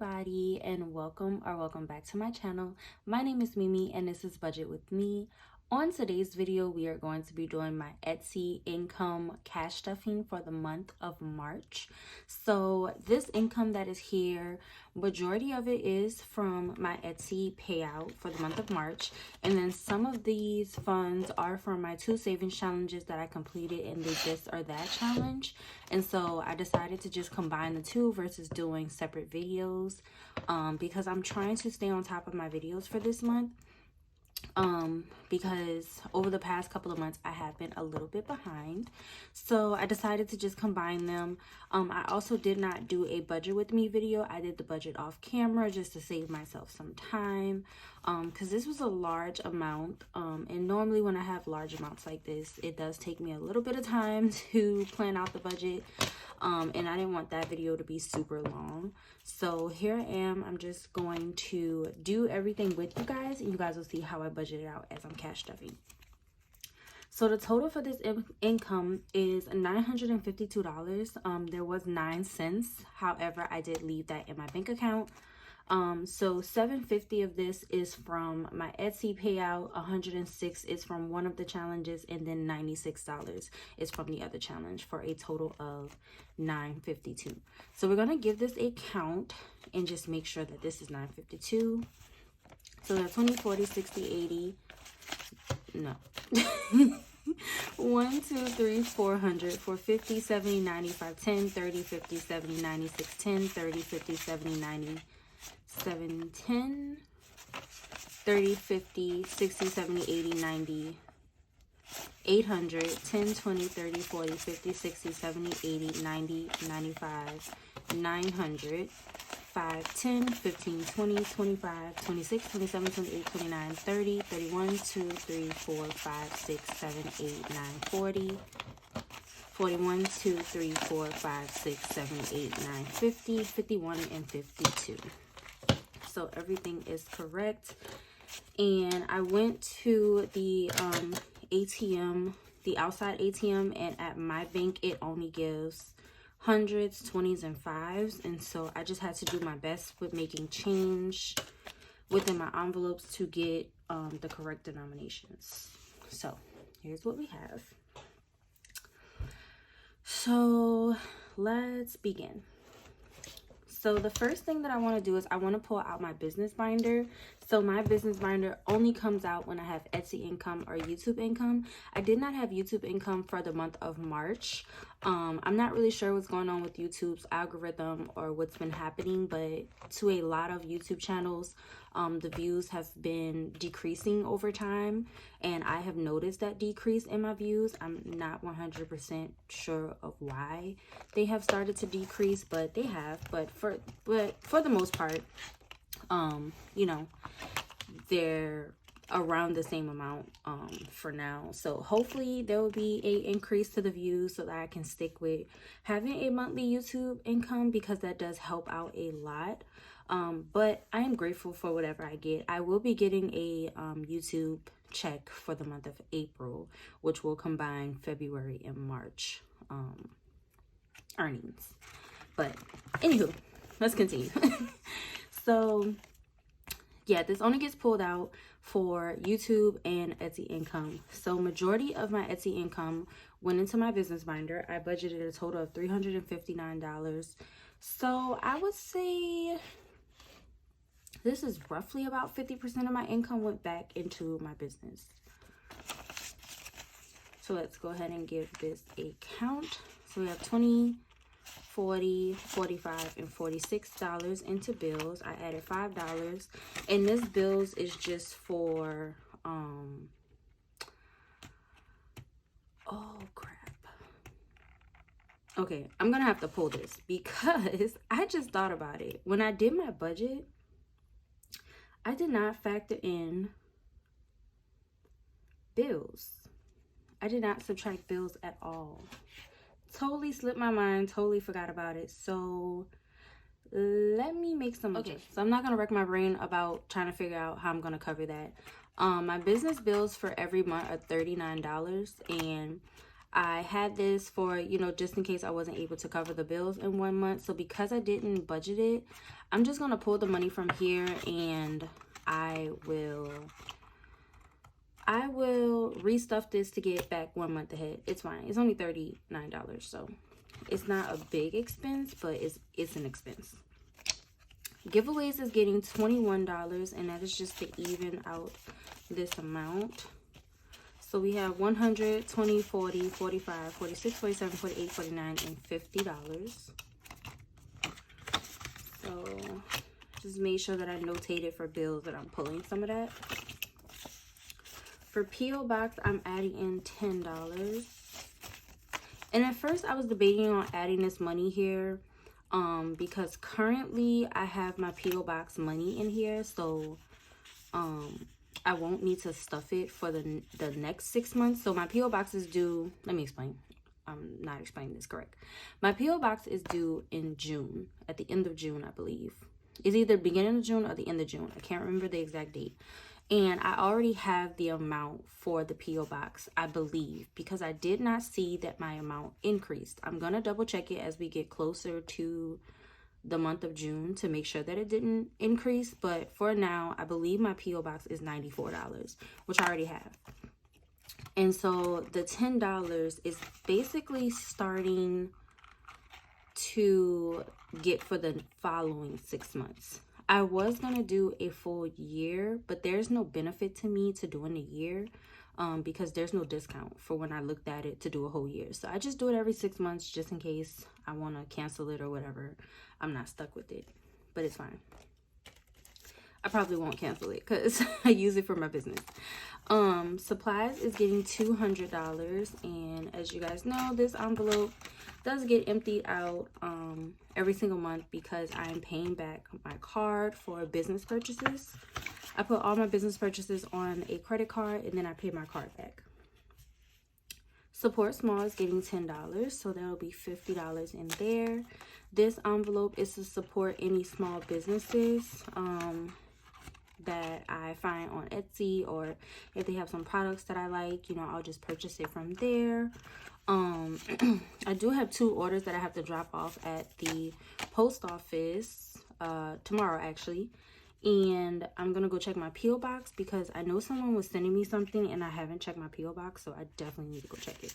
everybody, and welcome back to my channel. My name is Mimi and this is Budget with Me. On today's video, we are going to be doing my Etsy income cash stuffing for the month of March. So this income that is here, majority of it is from my Etsy payout for the month of March, and then some of these funds are from my 2 savings challenges that I completed in the this or that challenge. And so I decided to just combine the two versus doing separate videos because I'm trying to stay on top of my videos for this month. Because over the past couple of months I have been a little bit behind, so I decided to just combine them. I also did not do a budget with me video. I did the budget off camera just to save myself some time, because this was a large amount, and normally when I have large amounts like this, it does take me a little bit of time to plan out the budget. And I didn't want that video to be super long. So here I am. I'm just going to do everything with you guys, and you guys will see how I budget it out as I'm cash stuffing. So the total for this income is $952. There was 9 cents. However, I did leave that in my bank account. So $750 of this is from my Etsy payout, $106 is from one of the challenges, and then $96 is from the other challenge, for a total of $952. So we're gonna give this a count and just make sure that this is $952. So that's 20, 40, 60, 80. No. 1, 2, 3, 400, 450, 70, 95, 10, 30, 50, 70, 96, 10, 30, 50, 70, 90. 7, 10, 30, 50, 60, 70, 80, 90, 800, 10, 20, 30, 40, 50, 60, 70, 80, 90, 95, 900, 5, 10, 15, 20, 25, 26, 27, 28, 29, 30, 31, 2, 3, 4, 5, 6, 7, 8, 9, 40, 41, 2, 3, 4, 5, 6, 7, 8, 9, 50, 51, and 52. So everything is correct. And I went to the ATM, the outside ATM, and at my bank it only gives hundreds, 20s, and 5s, and so I just had to do my best with making change within my envelopes to get the correct denominations. So here's what we have. So let's begin. So the first thing that I want to do is I want to pull out my business binder. So my business binder only comes out when I have Etsy income or YouTube income. I did not have YouTube income for the month of March. I'm not really sure what's going on with YouTube's algorithm or what's been happening, but to a lot of YouTube channels, the views have been decreasing over time, and I have noticed that decrease in my views. I'm not 100% sure of why they have started to decrease, but they have. But for the most part, you know, they're around the same amount for now. So hopefully there will be a increase to the views so that I can stick with having a monthly YouTube income, because that does help out a lot. But I am grateful for whatever I get. I will be getting a YouTube check for the month of April, which will combine February and March earnings. But anywho, let's continue. So yeah, this only gets pulled out for YouTube and Etsy income. So majority of my Etsy income went into my business binder. I budgeted a total of $359. So I would say this is roughly about 50% of my income went back into my business. So let's go ahead and give this a count. So we have 20, 40, 45, and $46 into bills. I added $5, and this bills is just for oh crap. Okay, I'm gonna have to pull this because I just thought about it. When I did my budget, I did not factor in bills. I did not subtract bills at all. Totally slipped my mind, totally forgot about it. So let me make some adjustments. So I'm not gonna wreck my brain about trying to figure out how I'm gonna cover that. My business bills for every month are $39, and I had this for, you know, just in case I wasn't able to cover the bills in 1 month. So because I didn't budget it, I'm just going to pull the money from here, and I will restuff this to get back 1 month ahead. It's fine. It's only $39, so it's not a big expense, but it's an expense. Giveaways is getting $21, and that is just to even out this amount. So we have 100, 20, 40, 45, 46, 47, 48, 49, and $50. So just made sure that I notated for bills that I'm pulling some of that. For P.O Box, I'm adding in $10. And at first I was debating on adding this money here because currently I have my P.O Box money in here, so I won't need to stuff it for the next 6 months. So my P.O Box is due, let me explain. I'm not explaining this correct. My P.O Box is due in June, at the end of June, I believe. It's either beginning of June or the end of June. I can't remember the exact date. And I already have the amount for the P.O Box, I believe, because I did not see that my amount increased. I'm going to double check it as we get closer to the month of June to make sure that it didn't increase. But for now, I believe my P.O Box is $94, which I already have. And so the $10 is basically starting to get for the following 6 months. I was going to do a full year, but there's no benefit to me to doing a year because there's no discount for when I looked at it to do a whole year. So I just do it every 6 months just in case I want to cancel it or whatever. I'm not stuck with it, but it's fine. I probably won't cancel it because I use it for my business. Supplies is getting $200, and as you guys know, this envelope does get emptied out every single month because I'm paying back my card for business purchases. I put all my business purchases on a credit card, and then I pay my card back. Support Small is getting $10, so that'll be $50 in there. This envelope is to support any small businesses that I find on Etsy, or if they have some products that I like, you know, I'll just purchase it from there. I do have 2 orders that I have to drop off at the post office tomorrow, actually. And I'm going to go check my P.O Box because I know someone was sending me something and I haven't checked my P.O Box, so I definitely need to go check it.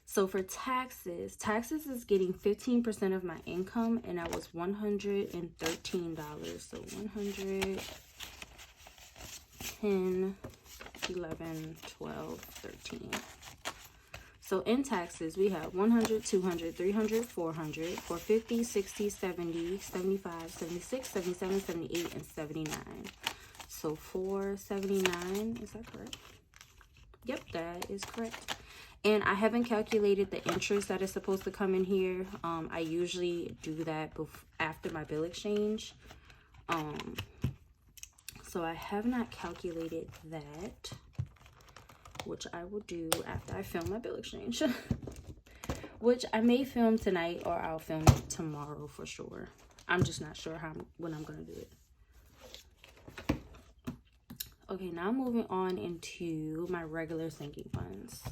So for taxes is getting 15% of my income, and that was $113. So 100, 10, 11, 12, 13. So in taxes, we have 100, 200, 300, 400, 450, 60, 70, 75, 76, 77, 78, and 79. So 479, is that correct? Yep, that is correct. And I haven't calculated the interest that is supposed to come in here. I usually do that after my bill exchange. So I have not calculated that, which I will do after I film my bill exchange. Which I may film tonight, or I'll film it tomorrow for sure. I'm just not sure when I'm going to do it. Okay, now moving on into my regular sinking funds.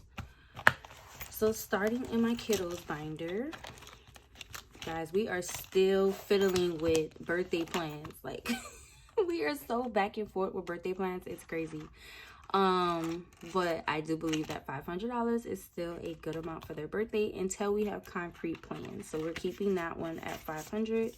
So starting in my kiddos binder, guys, we are still fiddling with birthday plans. Like, we are so back and forth with birthday plans. It's crazy. But I do believe that $500 is still a good amount for their birthday until we have concrete plans. So we're keeping that one at $500.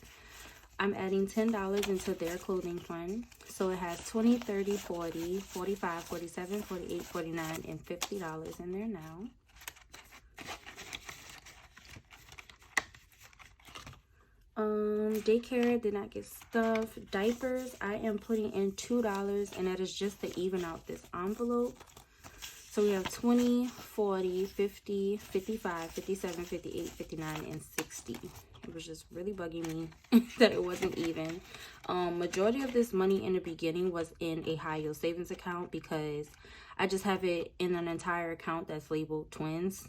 I'm adding $10 into their clothing fund. So it has $20, $30, $40, $45, $47, $48, $49, and $50 in there now. Daycare did not get stuff. Diapers, I am putting in $2, and that is just to even out this envelope. So we have 20, 40, 50, 55, 57, 58, 59, and 60. It was just really bugging me that it wasn't even. Majority of this money in the beginning was in a high yield savings account because I just have it in an entire account that's labeled twins.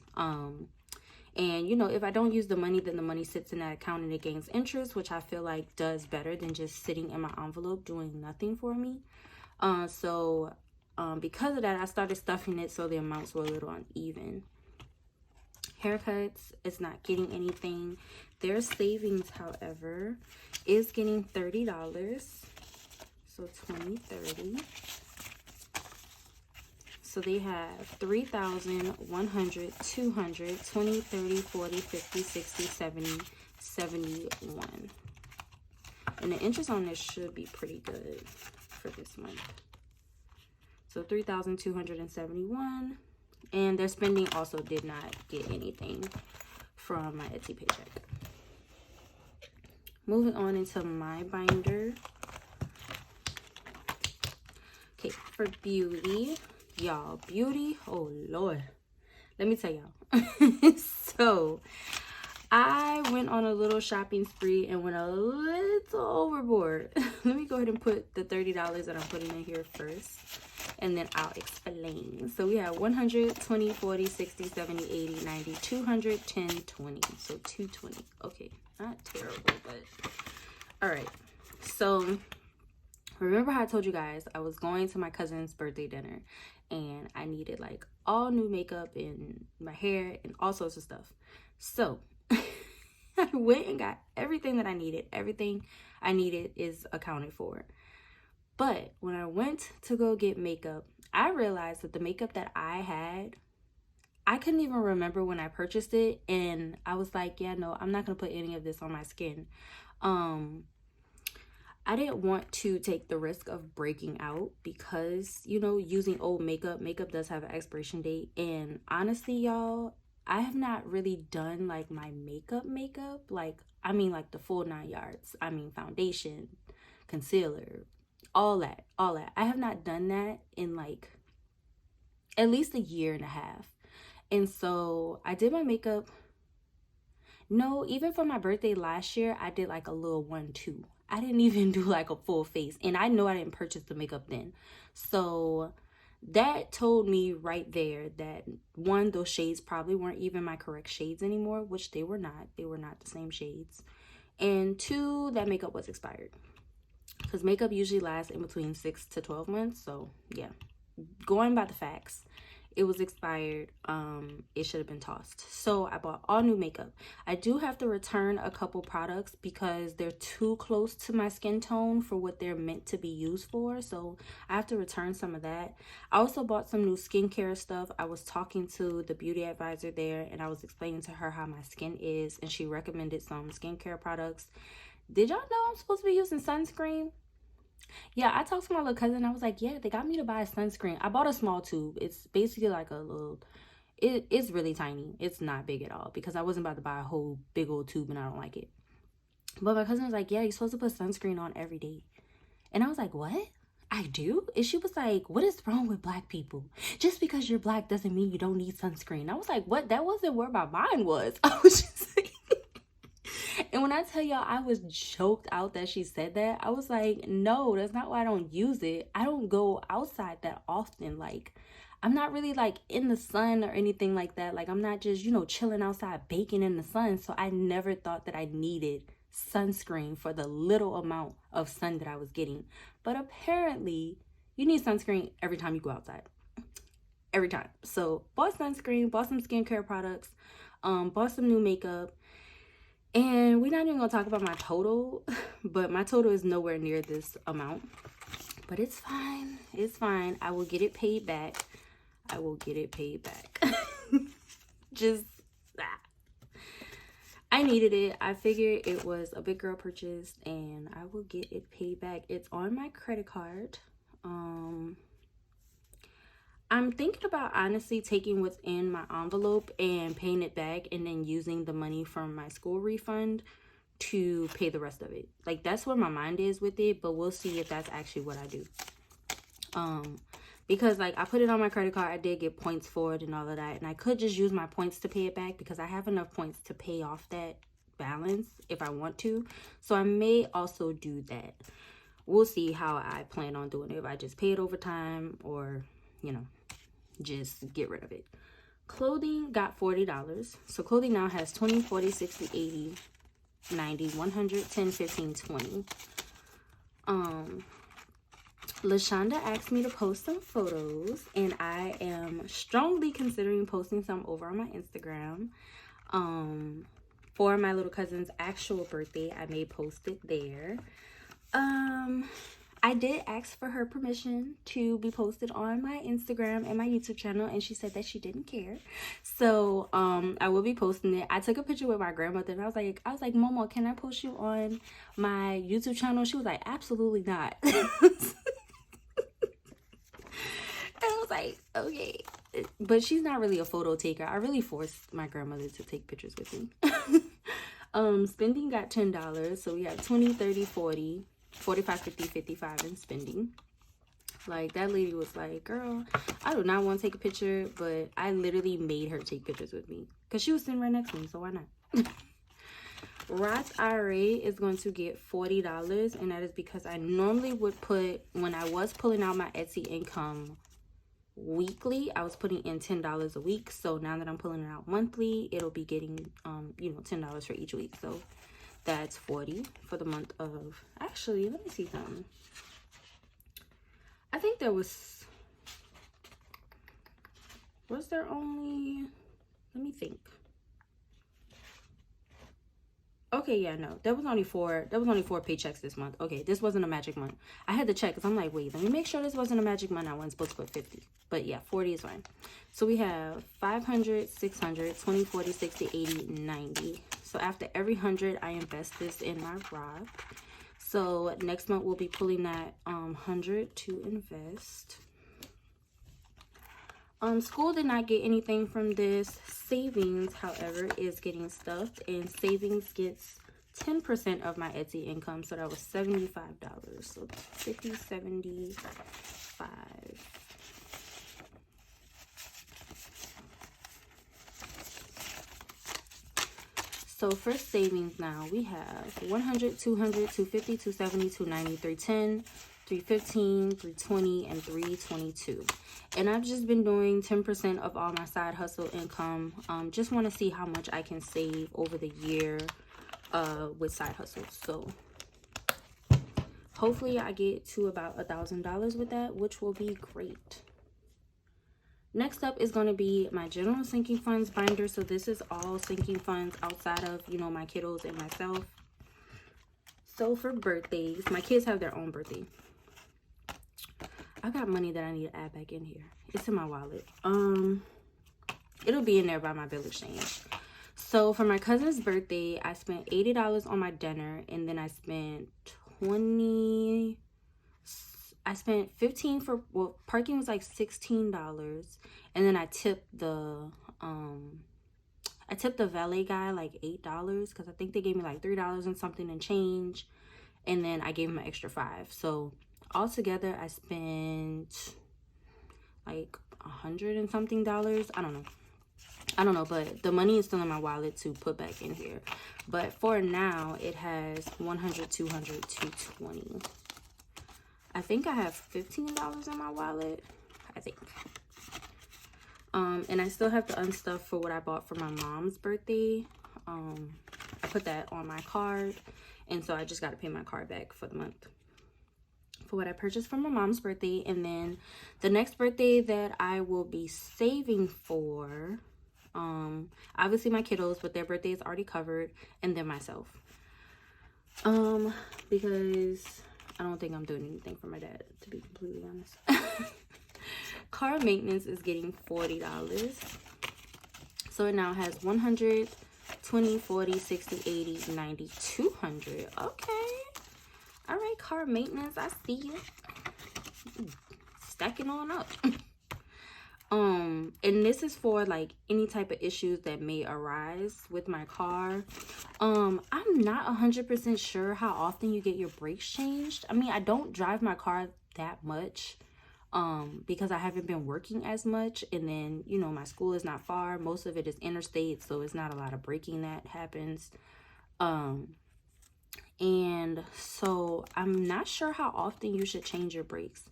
And, you know, if I don't use the money, then the money sits in that account and it gains interest, which I feel like does better than just sitting in my envelope doing nothing for me. So because of that, I started stuffing it so the amounts were a little uneven. Haircuts is not getting anything. Their savings, however, is getting $30. So 20, 30. So they have 3,000, 100, 200, 20, 30, 40, 50, 60, 70, 71. And the interest on this should be pretty good for this month. So 3,271. And their spending also did not get anything from my Etsy paycheck. Moving on into my binder. Okay, for beauty, y'all, beauty, oh Lord. Let me tell y'all. So, I went on a little shopping spree and went a little overboard. Let me go ahead and put the $30 that I'm putting in here first, and then I'll explain. So we have 100, 20, 40, 60, 70, 80, 90, 200, 10, 20. So 220. Okay, not terrible, but all right. So remember how I told you guys I was going to my cousin's birthday dinner and I needed like all new makeup and my hair and all sorts of stuff. So I went and got everything that I needed. Everything I needed is accounted for. But when I went to go get makeup, I realized that the makeup that I had, I couldn't even remember when I purchased it. And I was like, yeah, no, I'm not going to put any of this on my skin. I didn't want to take the risk of breaking out because, you know, using old makeup does have an expiration date. And honestly, y'all, I have not really done like my makeup, like, I mean, like the full 9 yards. I mean, foundation, concealer, all that. I have not done that in like at least a year and a half. And so I did my makeup. No, even for my birthday last year, I did like a little 1-2. I didn't even do like a full face. And I know I didn't purchase the makeup then. So that told me right there that one, those shades probably weren't even my correct shades anymore, which they were not. They were not the same shades. And two, that makeup was expired. Because makeup usually lasts in between 6 to 12 months. So yeah, going by the facts, it was expired. It should have been tossed. So I bought all new makeup. I do have to return a couple products because they're too close to my skin tone for what they're meant to be used for. So I have to return some of that. I also bought some new skincare stuff. I was talking to the beauty advisor there and I was explaining to her how my skin is, and she recommended some skincare products. Did y'all know I'm supposed to be using sunscreen? Yeah, I talked to my little cousin. I was like, yeah, they got me to buy a sunscreen. I bought a small tube. It's basically like a little, it's really tiny. It's not big at all because I wasn't about to buy a whole big old tube and I don't like it. But my cousin was like, yeah, you're supposed to put sunscreen on every day. And I was like, what? I do? And she was like, what is wrong with black people? Just because you're black doesn't mean you don't need sunscreen. I was like, what? That wasn't where my mind was. I was just like, and when I tell y'all I was choked out that she said that, I was like, no, that's not why I don't use it. I don't go outside that often. Like, I'm not really like in the sun or anything like that. Like, I'm not just, you know, chilling outside baking in the sun. So I never thought that I needed sunscreen for the little amount of sun that I was getting. But apparently you need sunscreen every time you go outside. Every time. So bought sunscreen, bought some skincare products, bought some new makeup. And we're not even gonna talk about my total, but my total is nowhere near this amount. But it's fine. It's fine. I will get it paid back. I will get it paid back. Just that. I needed it. I figured it was a big girl purchase and I will get it paid back. It's on my credit card. I'm thinking about honestly taking what's in my envelope and paying it back and then using the money from my school refund to pay the rest of it. Like, that's where my mind is with it, but we'll see if that's actually what I do. Because like I put it on my credit card, I did get points for it and all of that, and I could just use my points to pay it back because I have enough points to pay off that balance if I want to. So I may also do that. We'll see how I plan on doing it, if I just pay it over time or, you know, just get rid of it. Clothing got $40. So clothing now has 20, 40, 60, 80, 90, 100, 10, 15, 20. LaShonda asked me to post some photos, and I am strongly considering posting some over on my Instagram. For my little cousin's actual birthday, I may post it there. I did ask for her permission to be posted on my Instagram and my YouTube channel, and she said that she didn't care. So I will be posting it. I took a picture with my grandmother, and I was like, Momo, can I post you on my YouTube channel? She was like, absolutely not. And I was like, okay. But she's not really a photo taker. I really forced my grandmother to take pictures with me. Spending got $10. So we have 20, 30, 40, 45, 50, 55 in spending. Like, that lady was like, girl, I do not want to take a picture, but I literally made her take pictures with me because she was sitting right next to me, so why not? Roth IRA is going to get $40, and that is because I normally would put, when I was pulling out my Etsy income weekly, I was putting in $10 a week. So now that I'm pulling it out monthly, it'll be getting $10 for each week. So that's $40 for the month of, actually, let me see something. I think there was there only, let me think. Okay, yeah, no, there was only four paychecks this month. Okay, this wasn't a magic month. I had to check because I'm like, wait, let me make sure this wasn't a magic month. I wasn't supposed to put 50, but yeah, 40 is fine. So we have 500, 600, 20, 40, 60, 80, 90. So after every 100, I invest this in my Roth. So next month we'll be pulling that 100 to invest. School did not get anything from this. Savings, however, is getting stuffed, and savings gets 10% of my Etsy income. So that was $75. So 50, 75. So for savings now, we have 100, 200, 250, 270, 290, 310, 315, 320, and 322. And I've just been doing 10% of all my side hustle income. Just want to see how much I can save over the year with side hustles. So hopefully I get to about $1,000 with that, which will be great. Next up is going to be my general sinking funds binder. So this is all sinking funds outside of, my kiddos and myself. So for birthdays, my kids have their own birthday. I got money that I need to add back in here. It's in my wallet. It'll be in there by my bill exchange. So for my cousin's birthday, I spent $80 on my dinner, and then I spent 15 for, well, parking was like $16, and then I tipped the valet guy like $8 because I think they gave me like $3 and something and change, and then I gave him an extra $5. So altogether I spent like $100 and something. I don't know, but the money is still in my wallet to put back in here. But for now, it has 100, 200, 220. I think I have $15 in my wallet, I think. And I still have to unstuff for what I bought for my mom's birthday. I put that on my card, and so I just got to pay my card back for the month for what I purchased for my mom's birthday. And then the next birthday that I will be saving for, obviously my kiddos, but their birthday is already covered, and then myself. Because I don't think I'm doing anything for my dad, to be completely honest. Car maintenance is getting $40. So it now has 100, 20, 40, 60, 80, 90, 200. Okay. All right, car maintenance, I see you. Stacking on up. And this is for like any type of issues that may arise with my car. I'm not 100% sure how often you get your brakes changed. I mean, I don't drive my car that much because I haven't been working as much, and then my school is not far. Most of it is interstate, so it's not a lot of braking that happens. And so I'm not sure how often you should change your brakes.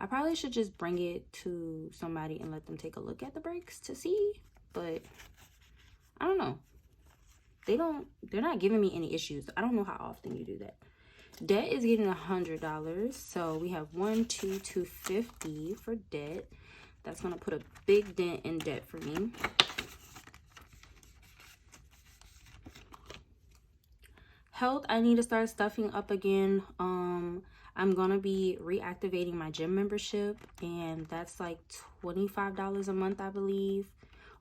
I probably should just bring it to somebody and let them take a look at the brakes to see, but I don't know. They're not giving me any issues. I don't know how often you do that. Debt is getting $100. So we have 250 for debt. That's gonna put a big dent in debt for me. Health, I need to start stuffing up again. I'm gonna be reactivating my gym membership, and that's like $25 a month, I believe,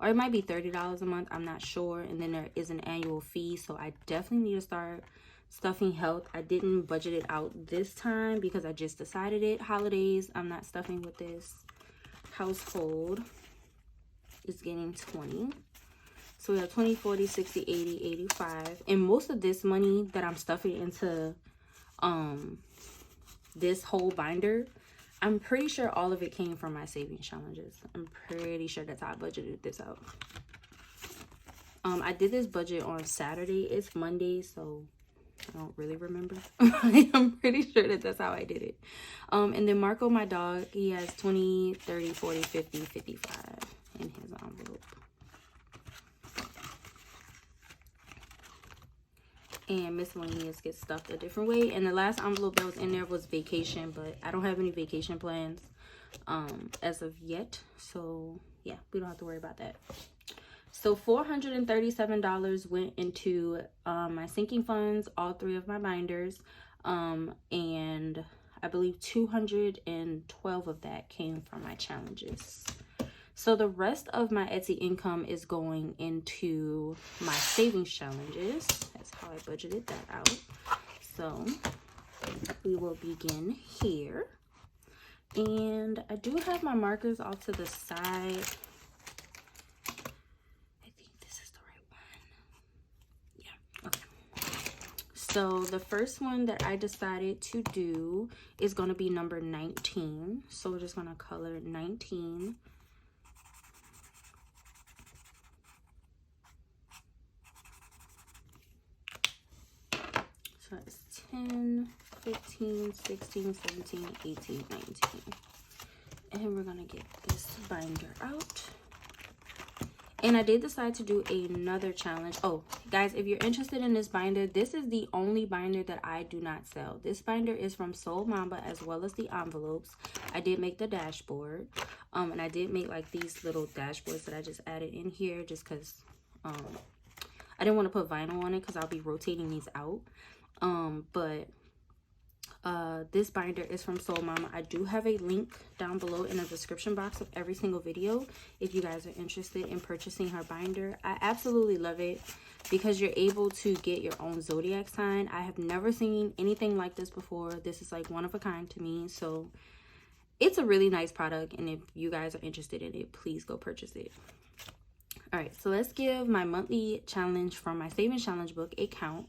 or it might be $30 a month, I'm not sure. And then there is an annual fee, so I definitely need to start stuffing health. I didn't budget it out this time because I just decided it. Holidays, I'm not stuffing with this. Household is getting 20. So we have 20, 40, 60, 80, 85. And most of this money that I'm stuffing into this whole binder, I'm pretty sure all of it came from my savings challenges. I'm pretty sure that's how I budgeted this out. I did this budget on Saturday. It's Monday, so I don't really remember. I'm pretty sure that that's how I did it. And then Marco, my dog, he has 20, 30, 40, 50, 55 in his envelope. And miscellaneous gets stuffed a different way. And the last envelope that was in there was vacation, but I don't have any vacation plans as of yet. So yeah, we don't have to worry about that. So $437 went into my sinking funds, all three of my binders. And I believe 212 of that came from my challenges. So the rest of my Etsy income is going into my savings challenges. That's how I budgeted that out. So we will begin here. And I do have my markers off to the side. I think this is the right one. Yeah, okay. So the first one that I decided to do is going to be number 19. So we're just going to color 19. So it's 10, 15, 16, 17, 18, 19. And we're going to get this binder out. And I did decide to do another challenge. Oh, guys, if you're interested in this binder, this is the only binder that I do not sell. This binder is from Soul Mamba, as well as the envelopes. I did make the dashboard. And I did make like these little dashboards that I just added in here just because I didn't want to put vinyl on it because I'll be rotating these out. This binder is from Soul Mama. I do have a link down below in the description box of every single video if you guys are interested in purchasing her binder. I absolutely love it because you're able to get your own zodiac sign. I have never seen anything like this before. This is like one of a kind to me, so it's a really nice product, and if you guys are interested in it, please go purchase it. All right, so let's give my monthly challenge from my savings challenge book a count.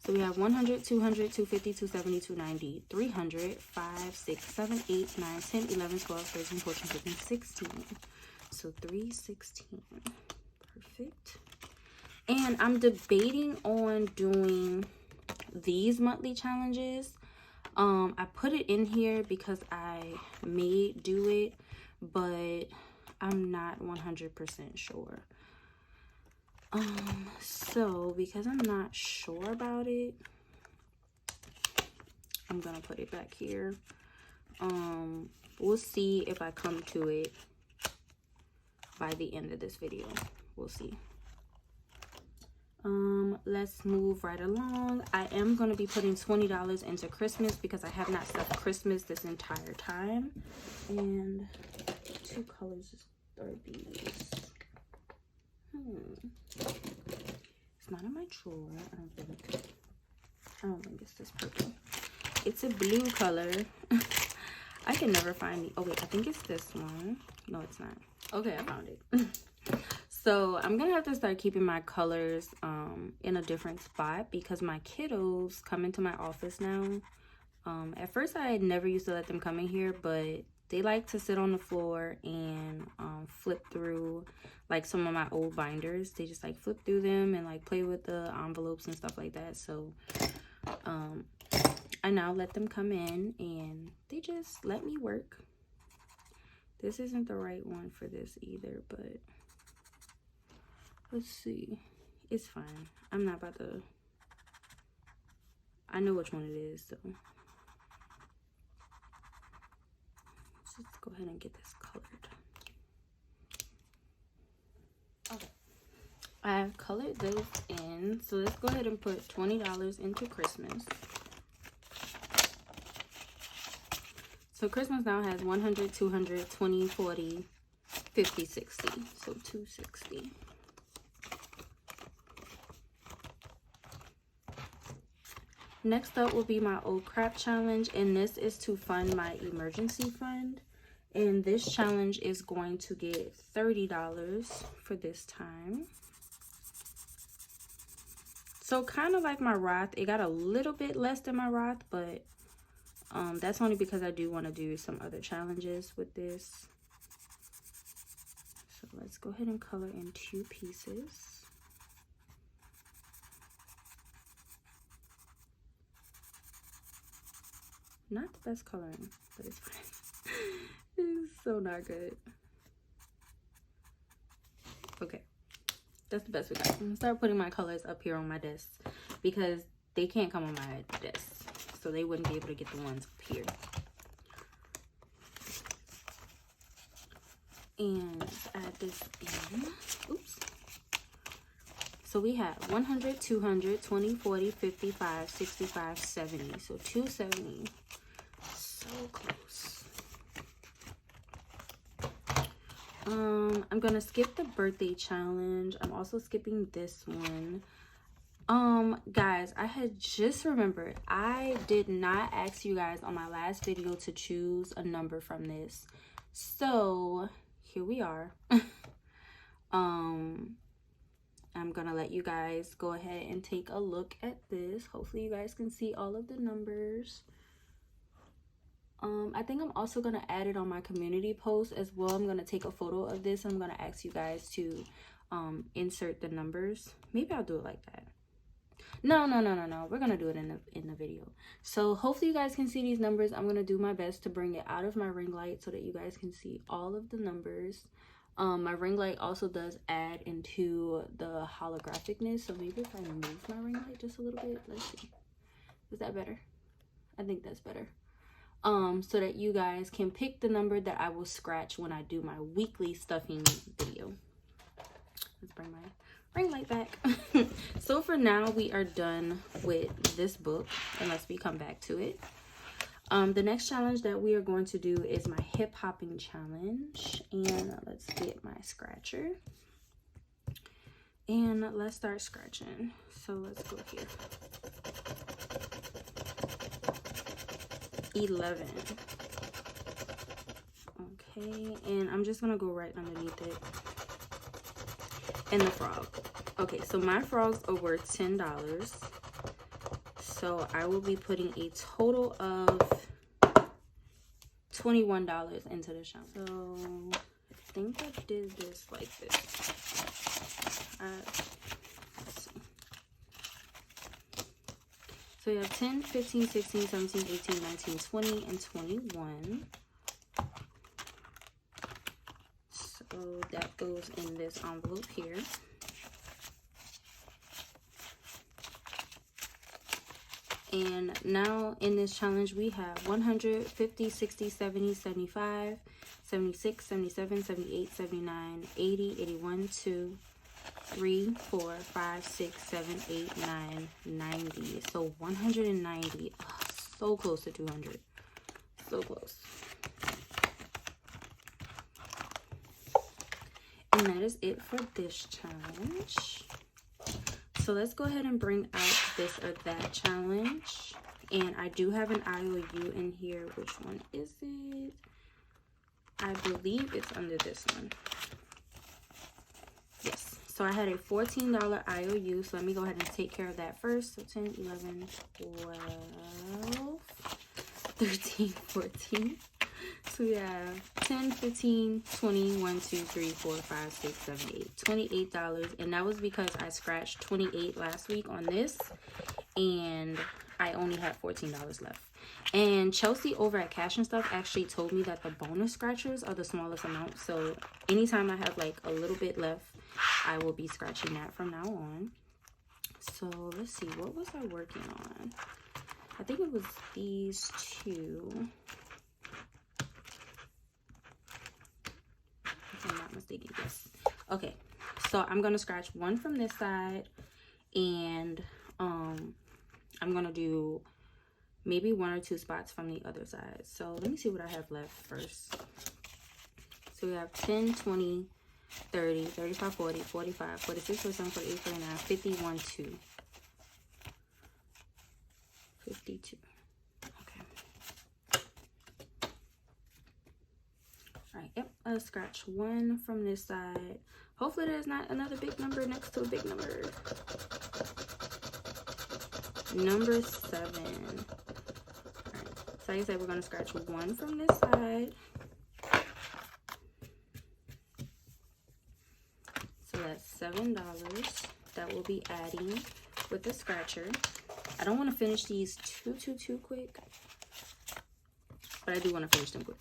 So we have 100, 200, 250, 270, 290, 300, 5, 6, 7, 8, 9, 10, 11, 12, 13, 14, 15, 16. So 316. Perfect. And I'm debating on doing these monthly challenges. I put it in here because I may do it, but I'm not 100% sure. So because I'm not sure about it, I'm gonna put it back here. We'll see if I come to it by the end of this video. We'll see. Let's move right along. I am gonna be putting $20 into Christmas because I have not stuffed Christmas this entire time. And two colors are these. It's not in my drawer. I don't think it's this purple. It's a blue color. I can never find the, oh wait, I think it's this one. No, it's not. Okay, I found it. So I'm gonna have to start keeping my colors in a different spot because my kiddos come into my office now. At first I never used to let them come in here, but they like to sit on the floor and flip through like some of my old binders. They just like flip through them and like play with the envelopes and stuff like that. So I now let them come in and they just let me work. This isn't the right one for this either, but let's see. It's fine. I'm not about to, I know which one it is, so let's go ahead and get this colored. Okay, I've colored this in, so let's go ahead and put $20 into Christmas. So Christmas now has 100, 200, 20, 40, 50, 60. So 260. Next up will be my Oh Crap challenge, and this is to fund my emergency fund. And this challenge is going to get $30 for this time. So kind of like my Roth, it got a little bit less than my Roth, but that's only because I do want to do some other challenges with this. So let's go ahead and color in 2 pieces. Not the best coloring, but it's fine. It's so not good. Okay, that's the best we got. I'm gonna start putting my colors up here on my desk because they can't come on my desk, so they wouldn't be able to get the ones up here. And let's add this in. Oops. So we have 100, 200, 20, 40, 55, 65, 70. So 270. So close. I'm gonna skip the birthday challenge. I'm also skipping this one. Guys, I had just remembered I did not ask you guys on my last video to choose a number from this. So here we are. I'm gonna let you guys go ahead and take a look at this. Hopefully you guys can see all of the numbers. I think I'm also gonna add it on my community post as well. I'm gonna take a photo of this. I'm gonna ask you guys to insert the numbers. Maybe I'll do it like that. No. We're gonna do it in the video. So hopefully you guys can see these numbers. I'm gonna do my best to bring it out of my ring light so that you guys can see all of the numbers. My ring light also does add into the holographicness. So maybe if I move my ring light just a little bit, let's see. Is that better? I think that's better. So that you guys can pick the number that I will scratch when I do my weekly stuffing video. Let's bring my ring light back. So for now, we are done with this book, unless we come back to it. The next challenge that we are going to do is my hip hopping challenge. And let's get my scratcher. And let's start scratching. So let's go here. 11. Okay, and I'm just gonna go right underneath it. And the frog. Okay, so my frogs are worth $10. So I will be putting a total of $21 into the shop. So I think I did this like this. Let's see. So you have 10, 15, 16, 17, 18, 19, 20, and 21. So that goes in this envelope here. And now in this challenge, we have 100, 50, 60, 70, 75, 76, 77, 78, 79, 80, 81, 2, 3, 4, 5, 6, 7, 8, 9, 90. So 190. Oh, so close to 200. So close. And that is it for this challenge. So let's go ahead and bring out this or that challenge. And I do have an IOU in here. Which one is it? I believe it's under this one. Yes. So I had a $14 IOU. So let me go ahead and take care of that first. So 10, 11, 12, 13, 14. So we have 10, 15, 20, 1, 2, 3, 4, 5, 6, 7, 8. $28. And that was because I scratched 28 last week on this. And I only had $14 left. And Chelsea over at Cash and Stuff actually told me that the bonus scratchers are the smallest amount. So anytime I have like a little bit left, I will be scratching that from now on. So let's see, what was I working on? I think it was these two. If I'm not mistaken, yes. Okay, so I'm gonna scratch one from this side, and I'm gonna do maybe 1 or 2 spots from the other side. So let me see what I have left first. So we have 10, 20, 30, 35, 40, 45, 46, 47, 48, 49, 51, 2. 52. Okay. Alright, yep. Let's scratch one from this side. Hopefully there's not another big number next to a big number. Number 7. Alright. So like I said, we're going to scratch one from this side. So that's $7 that we'll be adding with the scratcher. I don't want to finish these too quick, but I do want to finish them quick.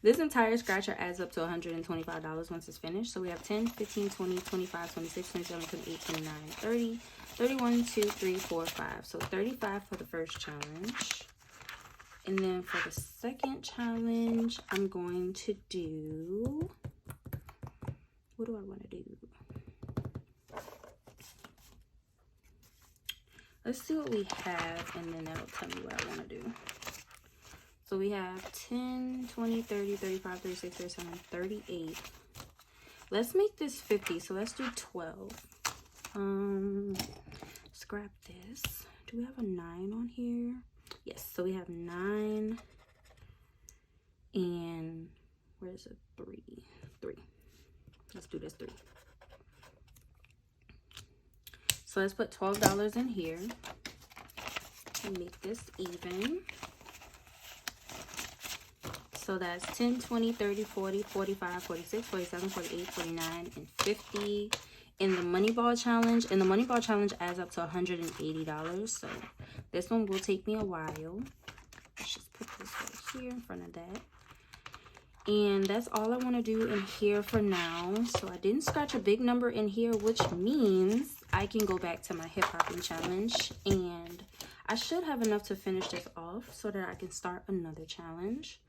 This entire scratcher adds up to $125 once it's finished. So we have 10, 15, 20, 25, 26, 27, 28, 29, 30, 31, 2, 3, 4, 5. So 35 for the first challenge. And then for the second challenge, I'm going to do, what do I want to do? Let's see what we have, and then that'll tell me what I want to do. So we have 10, 20, 30, 35, 36, 37, 38. Let's make this 50. So let's do 12. Scrap this. Do we have a 9 on here? Yes, so we have 9. And where's a 3? 3. Let's do this 3. So let's put $12 in here and make this even. So that's 10, 20, 30, 40, 45, 46, 47, 48, 49, and 50 in the money ball challenge. And the money ball challenge adds up to $180. So this one will take me a while. Let's just put this right here in front of that. And that's all I want to do in here for now. So I didn't scratch a big number in here, which means I can go back to my hip hopping challenge. And I should have enough to finish this off so that I can start another challenge.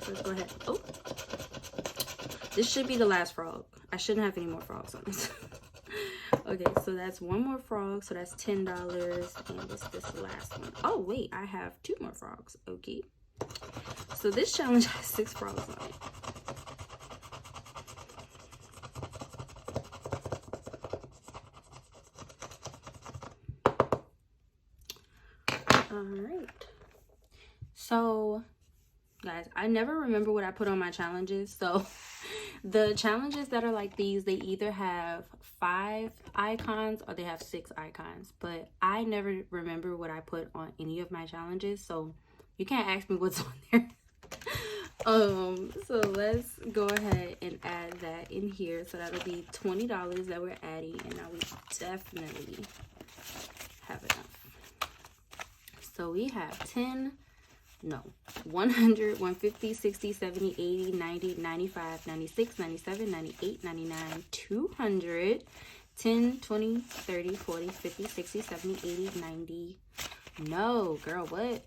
So let's go ahead. Oh, this should be the last frog. I shouldn't have any more frogs on this. Okay, so that's one more frog. So that's $10. And it's this last one. Oh, wait, I have 2 more frogs. Okay. So this challenge has 6 frogs on it. Alright. So, guys, I never remember what I put on my challenges. So, the challenges that are like these, they either have 5 icons or they have 6 icons. But I never remember what I put on any of my challenges. So, you can't ask me what's on there. So let's go ahead and add that in here. So that'll be $20 that we're adding, and now we definitely have enough. So we have 100, 150, 60, 70, 80, 90, 95, 96, 97, 98, 99, 200, 10, 20, 30, 40, 50, 60, 70, 80, 90. No, girl, what?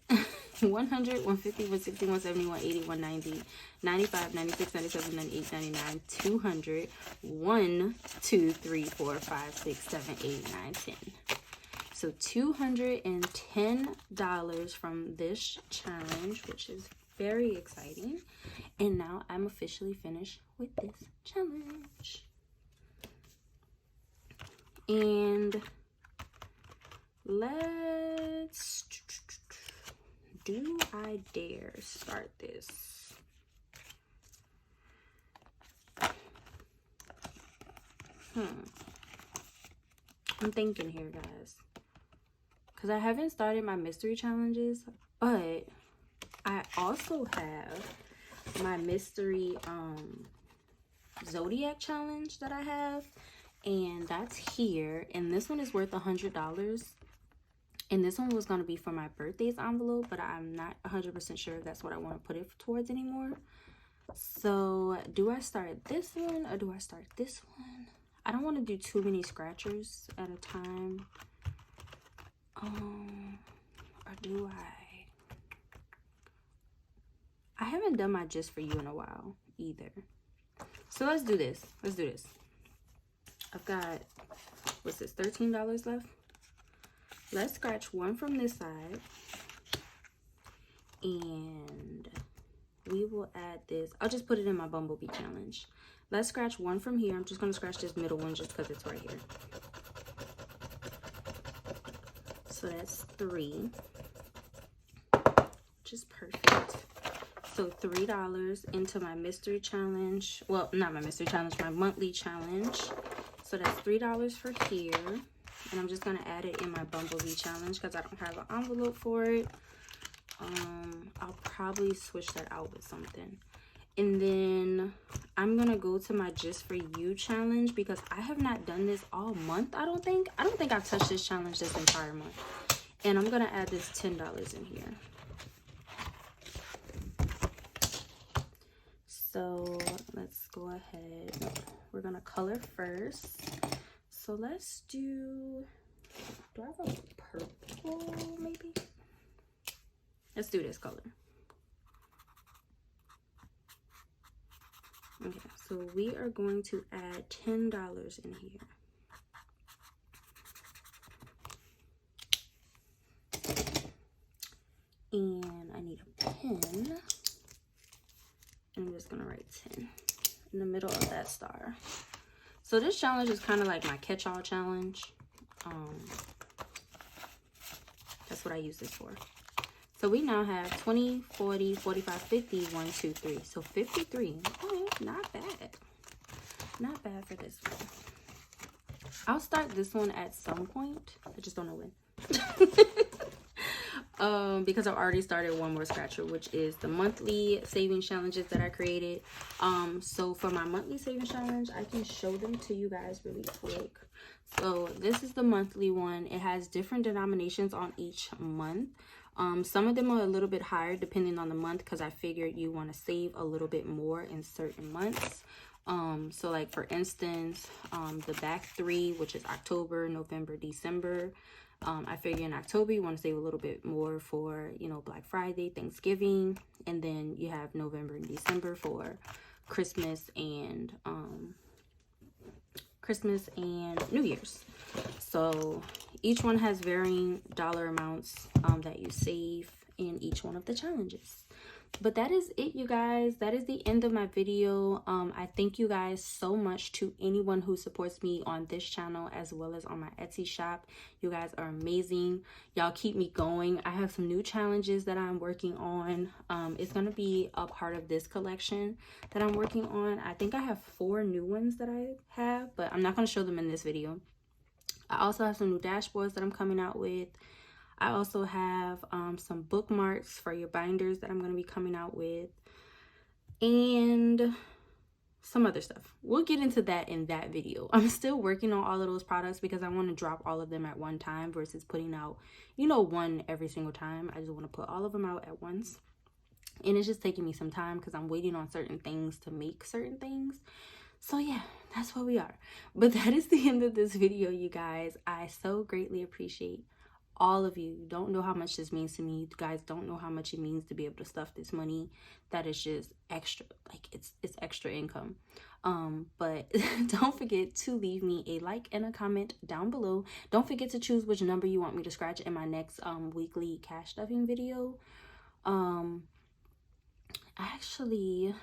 100, 150, 160, 170, 180, 190, 95, 96, 97, 98, 99, 200, 1, 2, 3, 4, 5, 6, 7, 8, 9, 10. So $210 from this challenge, which is very exciting. And now I'm officially finished with this challenge. And let's... Do I dare start this? I'm thinking here, guys. Because I haven't started my mystery challenges, but I also have my mystery Zodiac challenge that I have. And that's here. And this one is worth $100. And this one was going to be for my birthday's envelope, but I'm not 100% sure if that's what I want to put it towards anymore. So, do I start this one or do I start this one? I don't want to do too many scratchers at a time. Or do I haven't done my just for you in a while either. So let's do this. I've got, what's this, $13 left? Let's scratch one from this side. And we will add this. I'll just put it in my Bumblebee challenge. Let's scratch one from here. I'm just going to scratch this middle one just because it's right here. So that's 3. Which is perfect. So $3 into my mystery challenge. Well, not my mystery challenge, my monthly challenge. So that's $3 for here. And I'm just going to add it in my Bumblebee challenge because I don't have an envelope for it. I'll probably switch that out with something. And then I'm going to go to my Just For You challenge because I have not done this all month, I don't think. I don't think I've touched this challenge this entire month. And I'm going to add this $10 in here. So let's go ahead. We're going to color first. So let's do I have a purple maybe? Let's do this color. Okay, so we are going to add $10 in here. And I need a pen. I'm just gonna write 10 in the middle of that star. So this challenge is kind of like my catch-all challenge. That's what I use this for. So we now have 20, 40, 45, 50, 1, 2, 3. So 53. Oh, not bad. Not bad for this one. I'll start this one at some point. I just don't know when. Because I've already started one more scratcher, which is the monthly saving challenges that I created. So for my monthly saving challenge, I can show them to you guys really quick. So this is the monthly one. It has different denominations on each month. Some of them are a little bit higher depending on the month because I figured you want to save a little bit more in certain months. So like for instance, the back 3, which is October, November, December. I figure in October you want to save a little bit more for, you know, Black Friday, Thanksgiving, and then you have November and December for Christmas and New Year's. So each one has varying dollar amounts that you save in each one of the challenges. But that is it, you guys. That is the end of my video. I thank you guys so much to anyone who supports me on this channel as well as on my Etsy shop. You guys are amazing. Y'all keep me going. I have some new challenges that I'm working on. It's going to be a part of this collection that I'm working on. I think I have 4 new ones that I have, but I'm not going to show them in this video. I also have some new dashboards that I'm coming out with. I also have some bookmarks for your binders that I'm going to be coming out with, and some other stuff. We'll get into that in that video. I'm still working on all of those products because I want to drop all of them at one time versus putting out, you know, one every single time. I just want to put all of them out at once, and it's just taking me some time because I'm waiting on certain things to make certain things. So yeah, that's where we are. But that is the end of this video, you guys. I so greatly appreciate all of you. You don't know how much this means to me. You guys don't know how much it means to be able to stuff this money. That is just extra, like it's extra income. But don't forget to leave me a like and a comment down below. Don't forget to choose which number you want me to scratch in my next weekly cash stuffing video. Actually,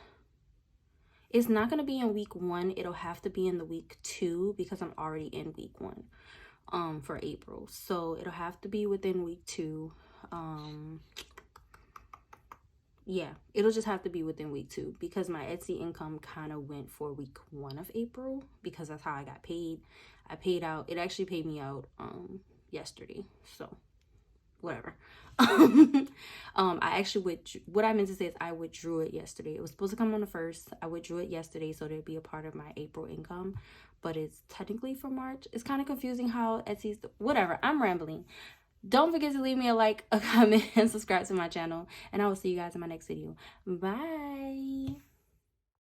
it's not going to be in week 1. It'll have to be in the week 2 because I'm already in week 1. For April, so it'll have to be within week 2. Yeah, it'll just have to be within week 2 because my Etsy income kind of went for week 1 of April because that's how I got paid. I paid out, it actually paid me out yesterday, so whatever. I actually what I meant to say is I withdrew it yesterday. It was supposed to come on the 1st. I withdrew it yesterday so it'd be a part of my April income, but it's technically for March. It's kind of confusing how Etsy's, whatever. I'm rambling. Don't forget to leave me a like, a comment, and subscribe to my channel, and I will see you guys in my next video. Bye.